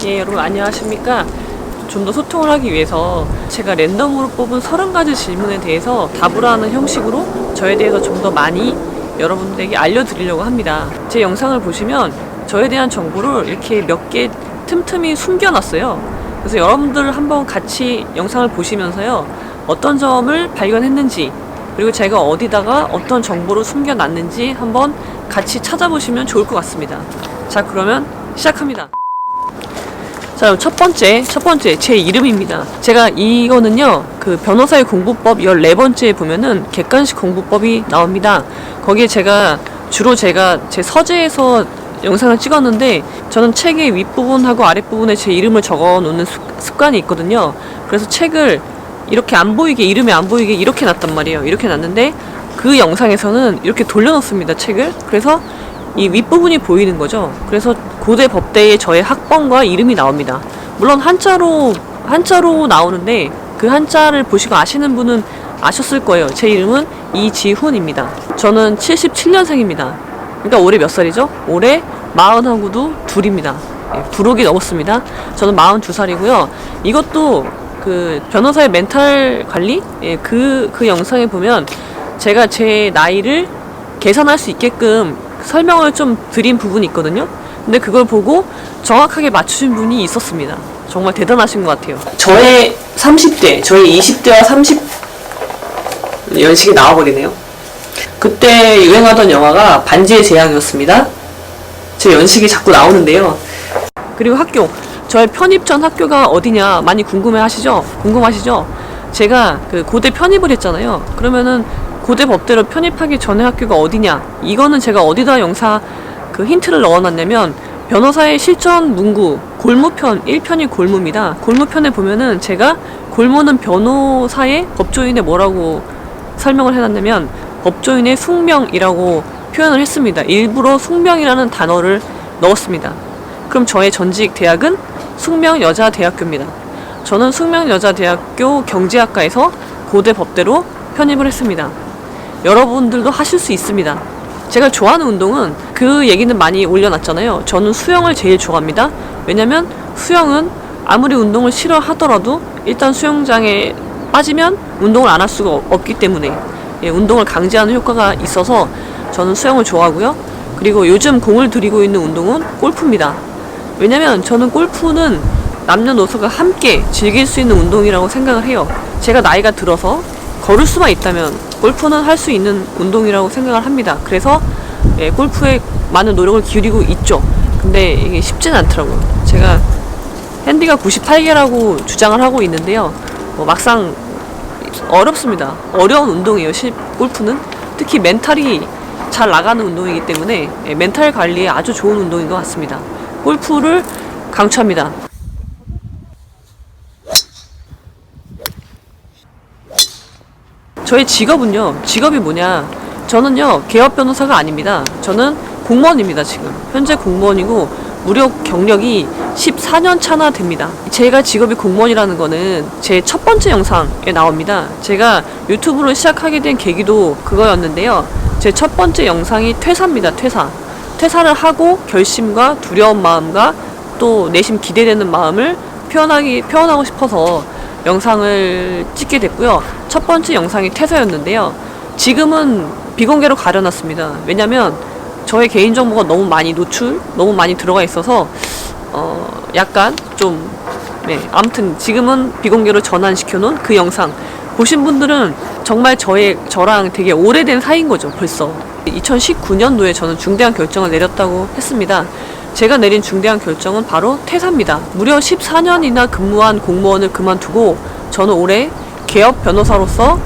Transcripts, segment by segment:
예, 여러분 안녕하십니까? 좀 더 소통을 하기 위해서 제가 랜덤으로 뽑은 30가지 질문에 대해서 답을 하는 형식으로 저에 대해서 좀 더 많이 여러분들에게 알려드리려고 합니다. 제 영상을 보시면 저에 대한 정보를 이렇게 몇 개 틈틈이 숨겨놨어요. 그래서 여러분들 한번 같이 영상을 보시면서요, 어떤 점을 발견했는지, 그리고 제가 어디다가 어떤 정보를 숨겨놨는지 한번 같이 찾아보시면 좋을 것 같습니다. 자, 그러면 시작합니다. 자, 첫 번째 제 이름입니다. 제가 이거는요, 그 변호사의 공부법 14번째에 보면은 객관식 공부법이 나옵니다. 거기에 주로 제가 제 서재에서 영상을 찍었는데, 저는 책의 윗부분하고 아랫부분에 제 이름을 적어 놓는 습관이 있거든요. 그래서 책을 이렇게 안 보이게, 이름이 안 보이게 이렇게 놨단 말이에요. 이렇게 놨는데 그 영상에서는 이렇게 돌려놓습니다, 책을. 그래서 이 윗부분이 보이는 거죠. 그래서 고대 법대에 저의 학번과 이름이 나옵니다. 물론 한자로 나오는데, 그 한자를 보시고 아시는 분은 아셨을 거예요. 제 이름은 이지훈입니다. 저는 77년생입니다. 그러니까 올해 몇 살이죠? 올해 40하고도 둘입니다. 예, 부록이 넘었습니다. 저는 42살이고요. 이것도 그 변호사의 멘탈 관리? 예, 그 영상에 보면 제가 제 나이를 계산할 수 있게끔 설명을 좀 드린 부분이 있거든요. 근데 그걸 보고 정확하게 맞추신 분이 있었습니다. 정말 대단하신 것 같아요. 저의 30대, 저의 20대와 30 연식이 나와버리네요. 그때 유행하던 영화가 반지의 제왕이었습니다. 제 연식이 자꾸 나오는데요. 그리고 학교, 저의 편입 전 학교가 어디냐 많이 궁금하시죠? 제가 그 고대 편입을 했잖아요. 그러면은 고대 법대로 편입하기 전에 학교가 어디냐, 이거는 제가 어디다 그 힌트를 넣어놨냐면, 변호사의 실전 문구 골무편 1편이 골무입니다. 골무편에 보면은 제가 골무는 변호사의, 법조인의 뭐라고 설명을 해놨냐면 법조인의 숙명이라고 표현을 했습니다. 일부러 숙명이라는 단어를 넣었습니다. 그럼 저의 전직 대학은 숙명여자대학교입니다. 저는 숙명여자대학교 경제학과에서 고대 법대로 편입을 했습니다. 여러분들도 하실 수 있습니다. 제가 좋아하는 운동은, 그 얘기는 많이 올려놨잖아요. 저는 수영을 제일 좋아합니다. 왜냐면 수영은 아무리 운동을 싫어하더라도 일단 수영장에 빠지면 운동을 안 할 수가 없기 때문에, 예, 운동을 강제하는 효과가 있어서 저는 수영을 좋아하고요. 그리고 요즘 공을 들이고 있는 운동은 골프입니다. 왜냐면 저는 골프는 남녀노소가 함께 즐길 수 있는 운동이라고 생각을 해요. 제가 나이가 들어서 걸을 수만 있다면 골프는 할 수 있는 운동이라고 생각을 합니다. 그래서 예, 골프에 많은 노력을 기울이고 있죠. 근데 이게 쉽진 않더라고요. 제가 핸디가 98개라고 주장을 하고 있는데요, 막상 어렵습니다. 어려운 운동이에요, 골프는. 특히 멘탈이 잘 나가는 운동이기 때문에, 예, 멘탈 관리에 아주 좋은 운동인 것 같습니다. 골프를 강추합니다. 저의 직업이 뭐냐, 저는요 개업 변호사가 아닙니다. 저는 공무원입니다. 지금 현재 공무원이고 무려 경력이 14년 차나 됩니다. 제가 직업이 공무원이라는 거는 제 첫 번째 영상에 나옵니다. 제가 유튜브를 시작하게 된 계기도 그거였는데요, 제 첫 번째 영상이 퇴사입니다. 퇴사를 하고 결심과 두려운 마음과 또 내심 기대되는 마음을 표현하고 싶어서 영상을 찍게 됐고요. 첫 번째 영상이 퇴사였는데요, 지금은 비공개로 가려놨습니다. 왜냐면 저의 개인정보가 너무 많이 들어가 있어서 약간 좀, 네, 아무튼 지금은 비공개로 전환시켜놓은 그 영상 보신 분들은 정말 저랑 되게 오래된 사이인 거죠. 벌써 2019년도에 저는 중대한 결정을 내렸다고 했습니다. 제가 내린 중대한 결정은 바로 퇴사입니다. 무려 14년이나 근무한 공무원을 그만두고 저는 올해 개업 변호사로서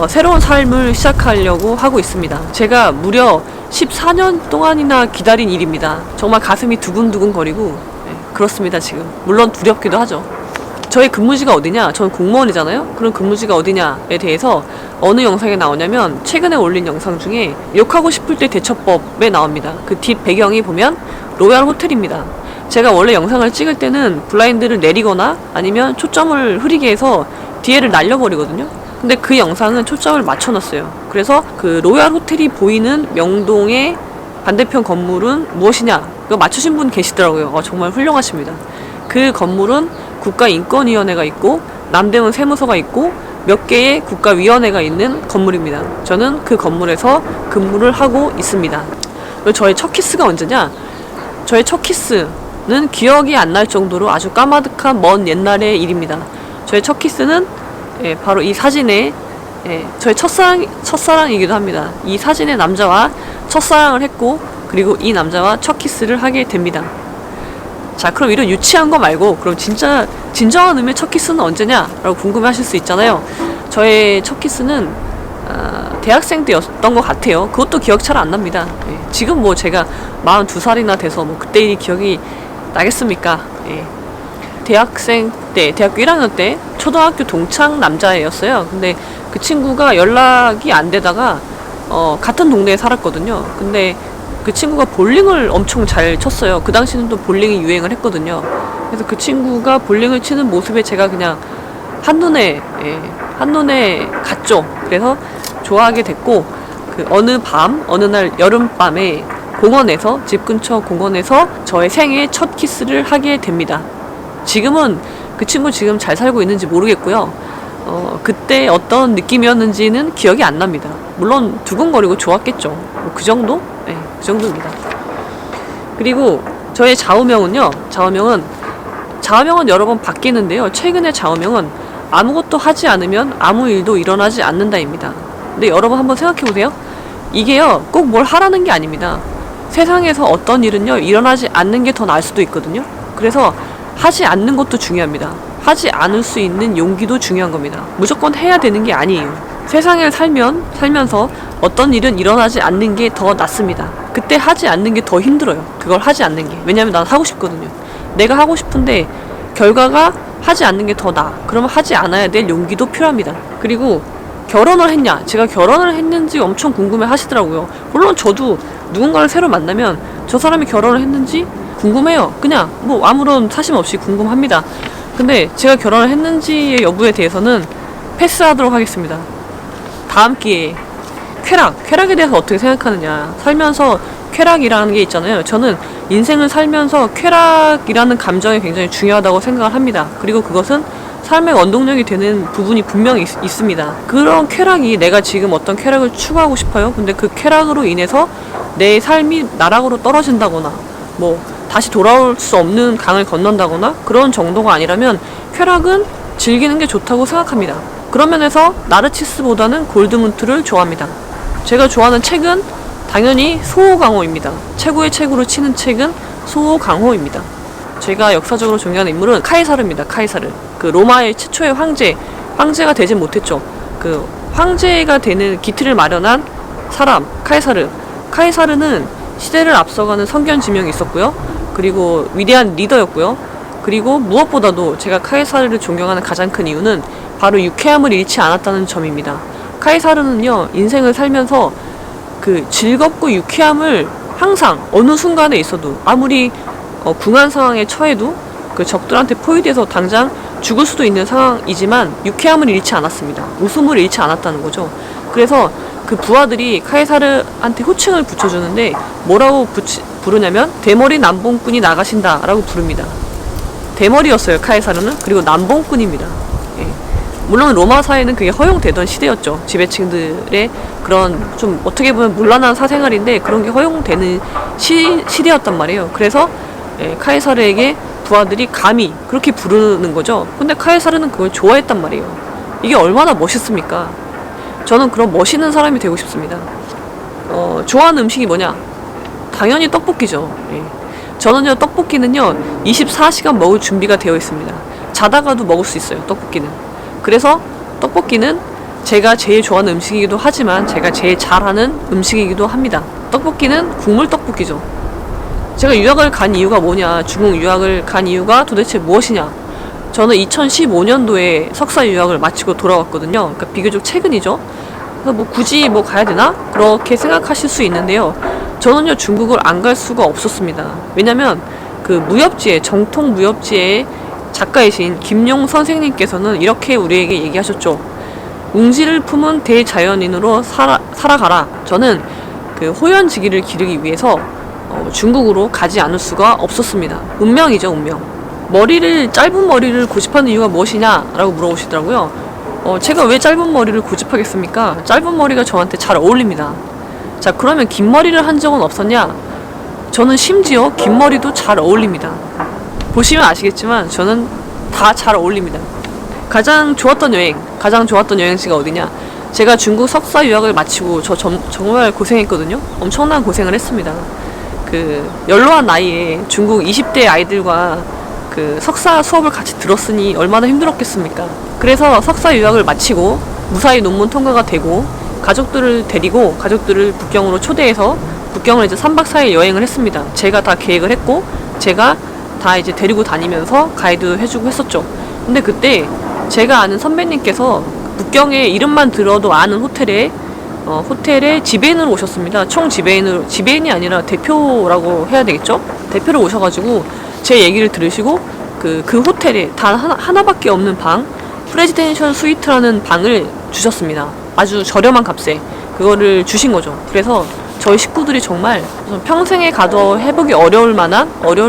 새로운 삶을 시작하려고 하고 있습니다. 제가 무려 14년 동안이나 기다린 일입니다. 정말 가슴이 두근두근 거리고, 네, 그렇습니다. 지금 물론 두렵기도 하죠. 저의 근무지가 어디냐? 저는 공무원이잖아요. 그럼 근무지가 어디냐에 대해서 어느 영상에 나오냐면, 최근에 올린 영상 중에 욕하고 싶을 때 대처법에 나옵니다. 그 뒷 배경이 보면 로얄 호텔입니다. 제가 원래 영상을 찍을 때는 블라인드를 내리거나 아니면 초점을 흐리게 해서 뒤에를 날려버리거든요. 근데 그 영상은 초점을 맞춰놨어요. 그래서 그 로얄 호텔이 보이는 명동의 반대편 건물은 무엇이냐, 그거 맞추신 분 계시더라고요. 정말 훌륭하십니다. 그 건물은 국가인권위원회가 있고 남대문 세무서가 있고 몇 개의 국가위원회가 있는 건물입니다. 저는 그 건물에서 근무를 하고 있습니다. 저의 첫 키스가 언제냐? 저의 첫 키스는 기억이 안 날 정도로 아주 까마득한 먼 옛날의 일입니다. 저의 첫 키스는 바로 이 사진에 저의 첫사랑이기도 합니다. 이 사진의 남자와 첫사랑을 했고 그리고 이 남자와 첫 키스를 하게 됩니다. 자, 그럼 이런 유치한 거 말고 그럼 진짜 진정한 의미의 첫 키스는 언제냐? 라고 궁금해하실 수 있잖아요. 저의 첫 키스는 대학생 때였던 것 같아요. 그것도 기억 잘 안 납니다. 지금 뭐 제가 42살이나 돼서 뭐 그때 일이 기억이 나겠습니까? 대학생 때, 대학교 1학년 때 초등학교 동창 남자애였어요. 근데 그 친구가 연락이 안 되다가 같은 동네에 살았거든요. 근데 그 친구가 볼링을 엄청 잘 쳤어요. 그 당시는 또 볼링이 유행을 했거든요. 그래서 그 친구가 볼링을 치는 모습에 제가 그냥 한눈에 갔죠. 그래서 좋아하게 됐고, 그 어느 날 여름밤에 공원에서, 집 근처 공원에서 저의 생애 첫 키스를 하게 됩니다. 지금은 그 친구 지금 잘 살고 있는지 모르겠고요. 그때 어떤 느낌이었는지는 기억이 안 납니다. 물론 두근거리고 좋았겠죠. 뭐 그 정도? 네, 그 정도입니다. 그리고 저의 좌우명은 여러 번 바뀌는데요. 최근의 좌우명은 아무것도 하지 않으면 아무 일도 일어나지 않는다입니다. 근데 여러분 한번 생각해보세요. 이게요, 꼭 뭘 하라는 게 아닙니다. 세상에서 어떤 일은요, 일어나지 않는 게 더 나을 수도 있거든요. 그래서 하지 않는 것도 중요합니다. 하지 않을 수 있는 용기도 중요한 겁니다. 무조건 해야 되는 게 아니에요. 세상을 살면서 어떤 일은 일어나지 않는 게 더 낫습니다. 그때 하지 않는 게 더 힘들어요. 그걸 하지 않는 게. 왜냐면 난 하고 싶거든요. 내가 하고 싶은데 결과가 하지 않는 게 더 나아. 그러면 하지 않아야 될 용기도 필요합니다. 그리고 결혼을 했냐? 제가 결혼을 했는지 엄청 궁금해 하시더라고요. 물론 저도 누군가를 새로 만나면 저 사람이 결혼을 했는지 궁금해요. 그냥 뭐 아무런 사심 없이 궁금합니다. 근데 제가 결혼을 했는지의 여부에 대해서는 패스하도록 하겠습니다. 다음 기회에. 쾌락에 대해서 어떻게 생각하느냐. 살면서 쾌락이라는 게 있잖아요. 저는 인생을 살면서 쾌락이라는 감정이 굉장히 중요하다고 생각을 합니다. 그리고 그것은 삶의 원동력이 되는 부분이 분명히 있습니다. 그런 쾌락이, 내가 지금 어떤 쾌락을 추구하고 싶어요. 근데 그 쾌락으로 인해서 내 삶이 나락으로 떨어진다거나 뭐 다시 돌아올 수 없는 강을 건넌다거나 그런 정도가 아니라면 쾌락은 즐기는 게 좋다고 생각합니다. 그런 면에서 나르치스보다는 골드문트를 좋아합니다. 제가 좋아하는 책은 당연히 소호강호입니다. 최고의 책으로 치는 책은 소호강호입니다. 제가 역사적으로 존경하는 인물은 카이사르입니다. 카이사르. 그 로마의 최초의 황제가 되진 못했죠. 그 황제가 되는 기틀을 마련한 사람, 카이사르는 시대를 앞서가는 선견지명이 있었고요. 그리고 위대한 리더였고요. 그리고 무엇보다도 제가 카이사르를 존경하는 가장 큰 이유는 바로 유쾌함을 잃지 않았다는 점입니다. 카이사르는요, 인생을 살면서 그 즐겁고 유쾌함을 항상 어느 순간에 있어도, 아무리 궁한 상황에 처해도 그 적들한테 포위돼서 당장 죽을 수도 있는 상황이지만 유쾌함을 잃지 않았습니다. 웃음을 잃지 않았다는 거죠. 그래서 그 부하들이 카이사르한테 호칭을 붙여주는데 뭐라고 부르냐면 대머리 남봉꾼이 나가신다 라고 부릅니다. 대머리였어요, 카이사르는. 그리고 남봉꾼입니다. 물론 로마 사회는 그게 허용되던 시대였죠. 지배층들의 그런 좀 어떻게 보면 문란한 사생활인데 그런 게 허용되는 시대였단 말이에요. 그래서 카이사르에게 부하들이 감히 그렇게 부르는 거죠. 근데 카이사르는 그걸 좋아했단 말이에요. 이게 얼마나 멋있습니까? 저는 그런 멋있는 사람이 되고 싶습니다. 좋아하는 음식이 뭐냐? 당연히 떡볶이죠. 저는요, 떡볶이는요 24시간 먹을 준비가 되어 있습니다. 자다가도 먹을 수 있어요, 떡볶이는. 그래서 떡볶이는 제가 제일 좋아하는 음식이기도 하지만 제가 제일 잘하는 음식이기도 합니다. 떡볶이는 국물 떡볶이죠. 제가 유학을 간 이유가 뭐냐, 중국 유학을 간 이유가 도대체 무엇이냐. 저는 2015년도에 석사 유학을 마치고 돌아왔거든요. 그러니까 비교적 최근이죠. 그래서 뭐 굳이 뭐 가야 되나? 그렇게 생각하실 수 있는데요. 저는요, 중국을 안 갈 수가 없었습니다. 왜냐면 그 무협지에, 정통 무협지의 작가이신 김용 선생님께서는 이렇게 우리에게 얘기하셨죠. 웅지를 품은 대자연인으로 살아가라. 저는 그 호연지기를 기르기 위해서 중국으로 가지 않을 수가 없었습니다. 운명이죠, 운명. 머리를 짧은 머리를 고집하는 이유가 무엇이냐라고 물어보시더라고요. 제가 왜 짧은 머리를 고집하겠습니까? 짧은 머리가 저한테 잘 어울립니다. 자, 그러면 긴 머리를 한 적은 없었냐? 저는 심지어 긴 머리도 잘 어울립니다. 보시면 아시겠지만 저는 다 잘 어울립니다. 가장 좋았던 여행지가 어디냐? 제가 중국 석사 유학을 마치고 정말 고생했거든요. 엄청난 고생을 했습니다. 그 연로한 나이에 중국 20대 아이들과 그 석사 수업을 같이 들었으니 얼마나 힘들었겠습니까? 그래서 석사 유학을 마치고 무사히 논문 통과가 되고 가족들을 데리고 가족들을 북경으로 초대해서 북경을 이제 3박 4일 여행을 했습니다. 제가 다 계획을 했고 제가 다 이제 데리고 다니면서 가이드 해주고 했었죠. 근데 그때 제가 아는 선배님께서 북경의 이름만 들어도 아는 호텔에 지배인으로 오셨습니다. 총 지배인이 아니라 대표라고 해야 되겠죠? 대표로 오셔가지고 제 얘기를 들으시고 그 호텔에 단 하나밖에 없는 방, 프레지덴셜 스위트라는 방을 주셨습니다. 아주 저렴한 값에 그거를 주신 거죠. 그래서 저희 식구들이 정말 평생에 가도 해보기 어려울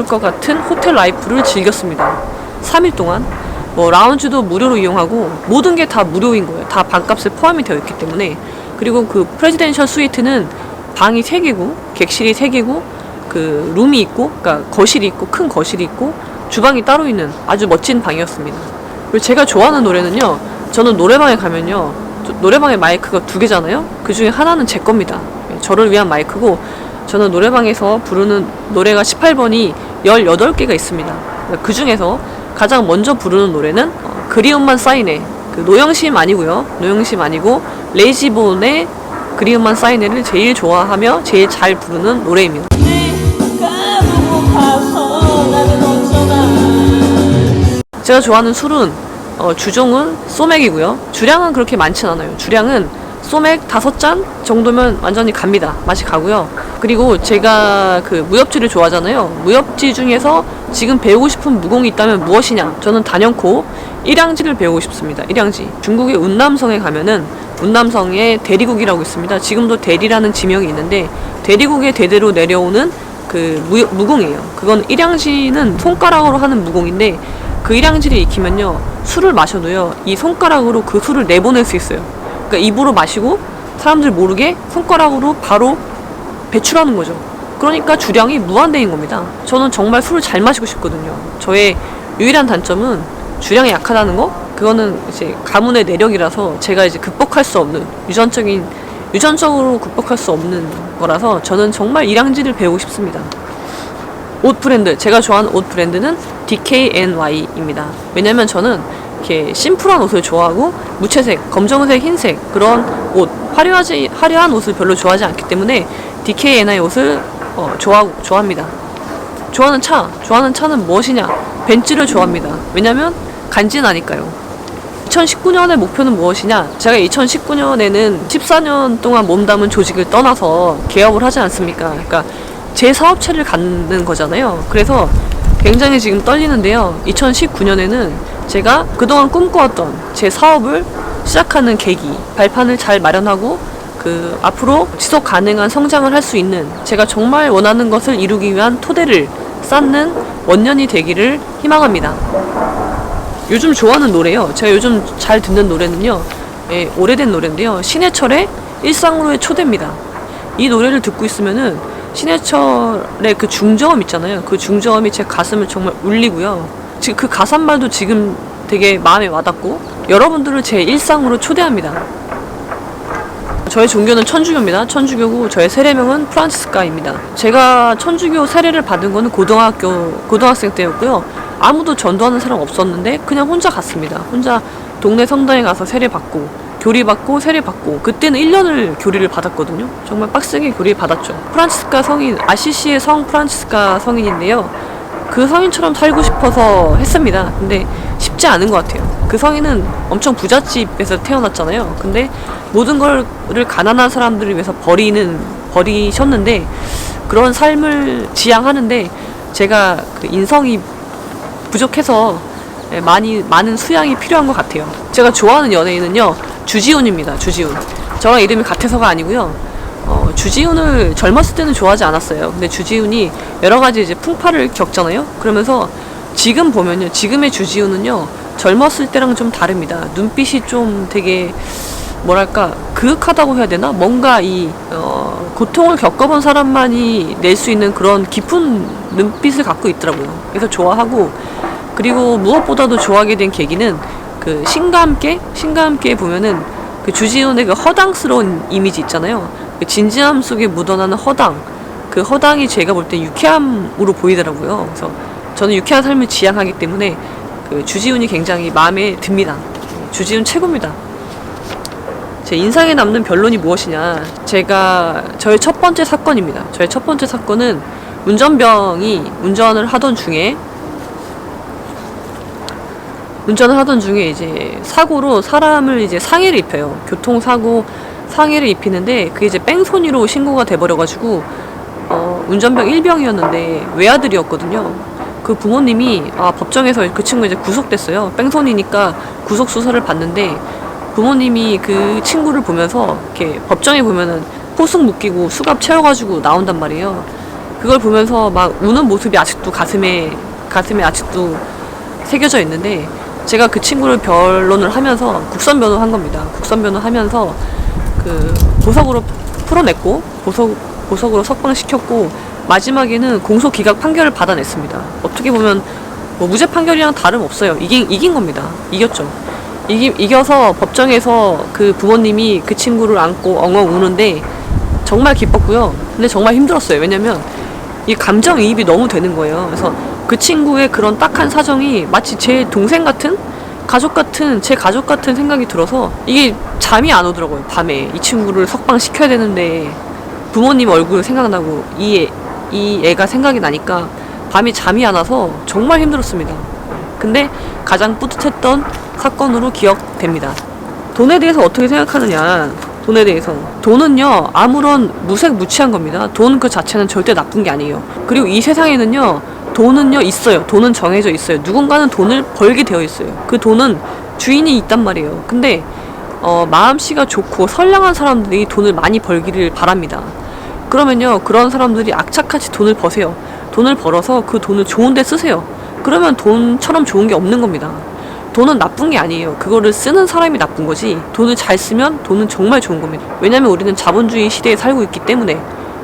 것 같은 호텔 라이프를 즐겼습니다. 3일 동안 라운지도 무료로 이용하고 모든 게 다 무료인 거예요. 다 방값에 포함이 되어 있기 때문에. 그리고 그 프레지덴셜 스위트는 방이 3개고 객실이 3개고 그 룸이 있고, 그러니까 거실이 있고, 큰 거실이 있고 주방이 따로 있는 아주 멋진 방이었습니다. 그리고 제가 좋아하는 노래는요, 저는 노래방에 가면요, 노래방에 마이크가 2개잖아요. 그 중에 하나는 제 겁니다. 저를 위한 마이크고, 저는 노래방에서 부르는 노래가 18번이 18개가 있습니다. 그 중에서 가장 먼저 부르는 노래는 그리움만 쌓이네. 그 노영심 아니고요. 노영심 아니고 레이지본의 그리움만 쌓이네를 제일 좋아하며 제일 잘 부르는 노래입니다. 제가 좋아하는 술은 주종은 소맥이고요. 주량은 그렇게 많진 않아요. 주량은 소맥 5잔 정도면 완전히 갑니다. 맛이 가고요. 그리고 제가 그 무협지를 좋아하잖아요. 무협지 중에서 지금 배우고 싶은 무공이 있다면 무엇이냐? 저는 단연코 일양지를 배우고 싶습니다. 일양지. 중국의 운남성에 가면은 운남성에 대리국이라고 있습니다. 지금도 대리라는 지명이 있는데 대리국의 대대로 내려오는 그 무공이에요. 그건 일양지는 손가락으로 하는 무공인데 그 일양지를 익히면요, 술을 마셔도요, 이 손가락으로 그 술을 내보낼 수 있어요. 그러니까 입으로 마시고 사람들 모르게 손가락으로 바로 배출하는 거죠. 그러니까 주량이 무한대인 겁니다. 저는 정말 술을 잘 마시고 싶거든요. 저의 유일한 단점은 주량이 약하다는 거? 그거는 이제 가문의 내력이라서 제가 이제 극복할 수 없는 유전적으로 극복할 수 없는 거라서 저는 정말 일양지를 배우고 싶습니다. 옷 브랜드, 제가 좋아하는 옷 브랜드는 DKNY입니다. 왜냐면 저는 이렇게 심플한 옷을 좋아하고 무채색, 검정색, 흰색 그런 옷, 화려한 옷을 별로 좋아하지 않기 때문에 DKNY 옷을 좋아합니다. 좋아하는 차는 무엇이냐? 벤츠를 좋아합니다. 왜냐면 간지나니까요. 2019년의 목표는 무엇이냐? 제가 2019년에는 14년 동안 몸담은 조직을 떠나서 개업을 하지 않습니까? 그러니까 제 사업체를 갖는 거잖아요. 그래서 굉장히 지금 떨리는데요. 2019년에는 제가 그동안 꿈꿔왔던 제 사업을 시작하는 계기, 발판을 잘 마련하고 그 앞으로 지속 가능한 성장을 할 수 있는, 제가 정말 원하는 것을 이루기 위한 토대를 쌓는 원년이 되기를 희망합니다. 요즘 좋아하는 노래요. 제가 요즘 잘 듣는 노래는요, 오래된 노래인데요, 신해철의 일상으로의 초대입니다. 이 노래를 듣고 있으면은 신해철의 그 중저음 있잖아요. 그 중저음이 제 가슴을 정말 울리고요. 지금 그 가사말도 지금 되게 마음에 와닿고 여러분들을 제 일상으로 초대합니다. 저의 종교는 천주교입니다. 천주교고 저의 세례명은 프란치스카입니다. 제가 천주교 세례를 받은 거는 고등학생 때였고요. 아무도 전도하는 사람 없었는데 그냥 혼자 갔습니다. 혼자 동네 성당에 가서 세례받고 교리받고 세례받고, 그때는 1년을 교리를 받았거든요. 정말 빡세게 교리를 받았죠. 프란치스카 성인, 아시시의 성 프란치스카 성인인데요, 그 성인처럼 살고 싶어서 했습니다. 근데 쉽지 않은 것 같아요. 그 성인은 엄청 부잣집에서 태어났잖아요. 근데 모든 거를 가난한 사람들을 위해서 버리셨는데, 그런 삶을 지향하는데 제가 그 인성이 부족해서 많은 수양이 필요한 것 같아요. 제가 좋아하는 연예인은요, 주지훈입니다. 주지훈. 저랑 이름이 같아서가 아니고요. 주지훈을 젊었을 때는 좋아하지 않았어요. 근데 주지훈이 여러 가지 이제 풍파를 겪잖아요. 그러면서 지금 보면요, 지금의 주지훈은요 젊었을 때랑 좀 다릅니다. 눈빛이 좀 되게 뭐랄까 그윽하다고 해야 되나? 뭔가 이 고통을 겪어본 사람만이 낼 수 있는 그런 깊은 눈빛을 갖고 있더라고요. 그래서 좋아하고, 그리고 무엇보다도 좋아하게 된 계기는 그 신과 함께 보면은 그 주지훈의 그 허당스러운 이미지 있잖아요. 그 진지함 속에 묻어나는 허당, 그 허당이 제가 볼 때 유쾌함으로 보이더라고요. 그래서 저는 유쾌한 삶을 지향하기 때문에 그 주지훈이 굉장히 마음에 듭니다. 주지훈 최고입니다. 제 인상에 남는 변론이 무엇이냐, 저의 첫 번째 사건입니다. 저의 첫 번째 사건은 운전병이 운전을 하던 중에 이제 사고로 사람을 이제 상해를 입혀요. 교통사고 상해를 입히는데 그게 이제 뺑소니로 신고가 돼버려가지고 운전병 1병이었는데 외아들이었거든요. 그 부모님이 법정에서 그 친구 이제 구속됐어요. 뺑소니니까 구속 수사를 받는데 부모님이 그 친구를 보면서 이렇게 법정에 보면은 포승 묶이고 수갑 채워가지고 나온단 말이에요. 그걸 보면서 막 우는 모습이 아직도 가슴에 아직도 새겨져 있는데, 제가 그 친구를 변론을 하면서 국선 변호한 겁니다. 국선 변호하면서 그 보석으로 풀어냈고 보석으로 석방시켰고, 마지막에는 공소 기각 판결을 받아냈습니다. 어떻게 보면 뭐 무죄 판결이랑 다름없어요. 이긴 겁니다. 이겼죠. 이겨서 법정에서 그 부모님이 그 친구를 안고 엉엉 우는데 정말 기뻤고요. 근데 정말 힘들었어요. 왜냐면 이 감정이입이 너무 되는 거예요. 그래서 그 친구의 그런 딱한 사정이 마치 제 동생 같은, 제 가족 같은 생각이 들어서 이게 잠이 안 오더라고요. 밤에 이 친구를 석방시켜야 되는데 부모님 얼굴 생각나고 이 애가 생각이 나니까 밤에 잠이 안 와서 정말 힘들었습니다. 근데 가장 뿌듯했던 사건으로 기억됩니다. 돈에 대해서 어떻게 생각하느냐. 돈은요 아무런 무색무취한 겁니다. 돈 그 자체는 절대 나쁜 게 아니에요. 그리고 이 세상에는요 돈은요 있어요. 돈은 정해져 있어요. 누군가는 돈을 벌게 되어 있어요. 그 돈은 주인이 있단 말이에요. 근데 마음씨가 좋고 선량한 사람들이 돈을 많이 벌기를 바랍니다. 그러면요 그런 사람들이 악착같이 돈을 버세요. 돈을 벌어서 그 돈을 좋은 데 쓰세요. 그러면 돈처럼 좋은 게 없는 겁니다. 돈은 나쁜 게 아니에요. 그거를 쓰는 사람이 나쁜 거지, 돈을 잘 쓰면 돈은 정말 좋은 겁니다. 왜냐면 우리는 자본주의 시대에 살고 있기 때문에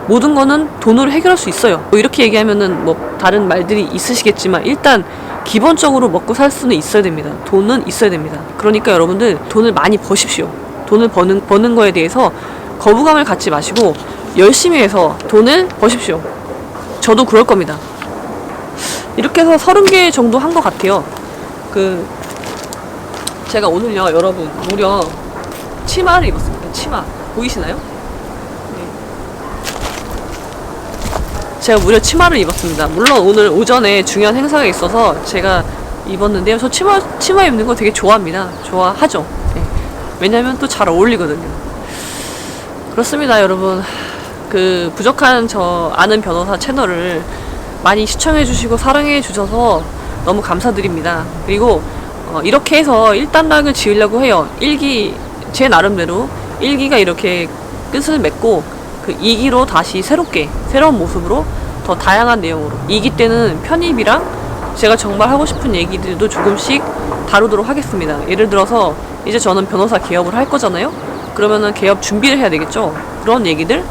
모든 거는 돈으로 해결할 수 있어요. 뭐 이렇게 얘기하면은 뭐 다른 말들이 있으시겠지만 일단 기본적으로 먹고 살 수는 있어야 됩니다. 돈은 있어야 됩니다. 그러니까 여러분들 돈을 많이 버십시오. 돈을 버는 거에 대해서 거부감을 갖지 마시고 열심히 해서 돈을 버십시오. 저도 그럴 겁니다. 이렇게 해서 30개 정도 한 것 같아요. 제가 오늘요 여러분 무려 치마를 입었습니다. 치마 보이시나요? 네. 제가 무려 치마를 입었습니다. 물론 오늘 오전에 중요한 행사가 있어서 제가 입었는데요. 저 치마 입는 거 되게 좋아합니다. 좋아하죠. 네. 왜냐면 또 잘 어울리거든요. 그렇습니다 여러분. 그 부족한 저 아는 변호사 채널을 많이 시청해 주시고 사랑해 주셔서 너무 감사드립니다. 그리고 이렇게 해서 1단락을 지으려고 해요. 제 나름대로 1기가 이렇게 끝을 맺고 그 2기로 다시 새로운 모습으로 더 다양한 내용으로 2기 때는 편입이랑 제가 정말 하고 싶은 얘기들도 조금씩 다루도록 하겠습니다. 예를 들어서 이제 저는 변호사 개업을 할 거잖아요. 그러면은 개업 준비를 해야 되겠죠. 그런 얘기들,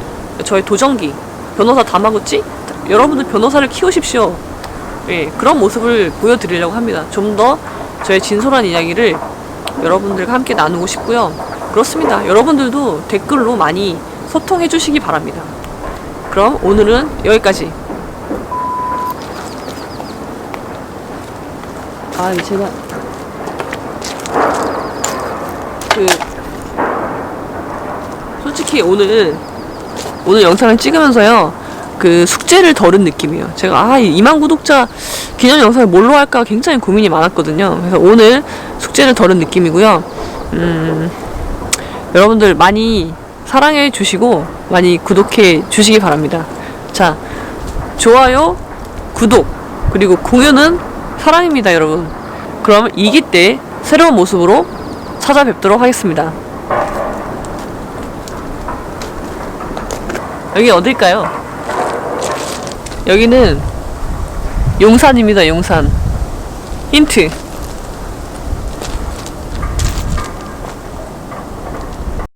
저의 도전기, 변호사 다마고치, 여러분들 변호사를 키우십시오. 예, 그런 모습을 보여드리려고 합니다. 좀 더 저의 진솔한 이야기를 여러분들과 함께 나누고 싶고요. 그렇습니다. 여러분들도 댓글로 많이 소통해 주시기 바랍니다. 그럼 오늘은 여기까지. 제가 솔직히 오늘 영상을 찍으면서요 그 숙제를 덜은 느낌이에요. 제가 2만 구독자 기념 영상을 뭘로 할까 굉장히 고민이 많았거든요. 그래서 오늘 숙제를 덜은 느낌이고요. 여러분들 많이 사랑해 주시고 많이 구독해 주시기 바랍니다. 자, 좋아요, 구독, 그리고 공유는 사랑입니다, 여러분. 그럼 2기 때 새로운 모습으로 찾아뵙도록 하겠습니다. 여기 어딜까요? 여기는 용산입니다. 용산. 힌트.